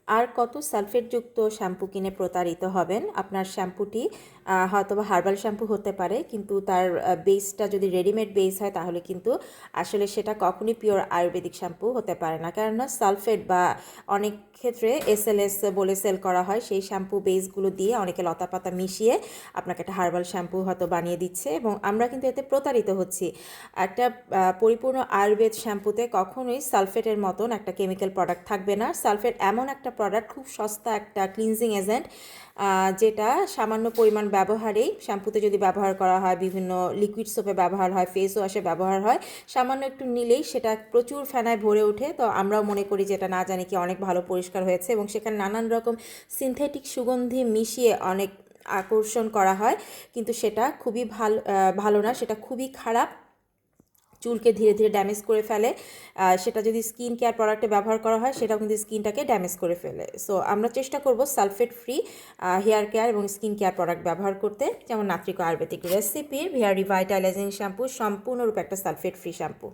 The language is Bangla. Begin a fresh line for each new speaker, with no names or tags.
আর কত সালফেটযুক্ত শ্যাম্পু কিনে প্রতারিত হবেন। আপনার শ্যাম্পুটি হয়তো বা হার্বাল শ্যাম্পু হতে পারে, কিন্তু তার বেসটা যদি রেডিমেড বেস হয় তাহলে কিন্তু আসলে সেটা কখনই পিওর আয়ুর্বেদিক শ্যাম্পু হতে পারে না। কেননা সালফেট বা অনেক ক্ষেত্রে এসএলএস বলে সেল করা হয়, সেই শ্যাম্পু বেসগুলো দিয়ে অনেকে লতাপাতা মিশিয়ে আপনাকে একটা হার্বাল শ্যাম্পু হয়তো বানিয়ে দিচ্ছে, এবং আমরা কিন্তু এতে প্রতারিত হচ্ছি। একটা পরিপূর্ণ আয়ুর্বেদ শ্যাম্পুতে কখনোই সালফেটের মতন একটা কেমিক্যাল প্রোডাক্ট থাকবে না। সালফেট এমন একটা প্রোডাক্ট, খুব সস্তা একটা ক্লিনজিং এজেন্ট, যেটা সামান্য পরিমাণ ব্যবহারেই শ্যাম্পুতে যদি ব্যবহার করা হয়, বিভিন্ন লিকুইড সোপে ব্যবহার হয়, ফেস ওয়াশে ব্যবহার হয়, সামান্য একটু নিলেই সেটা প্রচুর ফেনায় ভরে ওঠে। তো আমরাও মনে করি যে এটা না জানি কি অনেক ভালো পরিষ্কার হয়েছে, এবং সেখানে নানান রকম সিনথেটিক সুগন্ধি মিশিয়ে অনেক আকর্ষণ করা হয়, কিন্তু সেটা খুবই ভালো না, সেটা খুবই খারাপ, চুলকে ধীরে ধীরে ড্যামেজ করে ফেলে। সেটা যদি স্কিন কেয়ার প্রোডাক্টে ব্যবহার করা হয় সেটাও কিন্তু স্কিনটাকে ড্যামেজ করে ফেলে। সো আমরা চেষ্টা করব সালফেট ফ্রি হেয়ার কেয়ার এবং স্কিন কেয়ার প্রোডাক্ট ব্যবহার করতে, যেমন নাত্রিক আয়ুর্বেদিক রেসিপির হেয়ার রিভাইটালাইজিং শ্যাম্পু সম্পূর্ণরূপে একটা সালফেট ফ্রি শ্যাম্পু।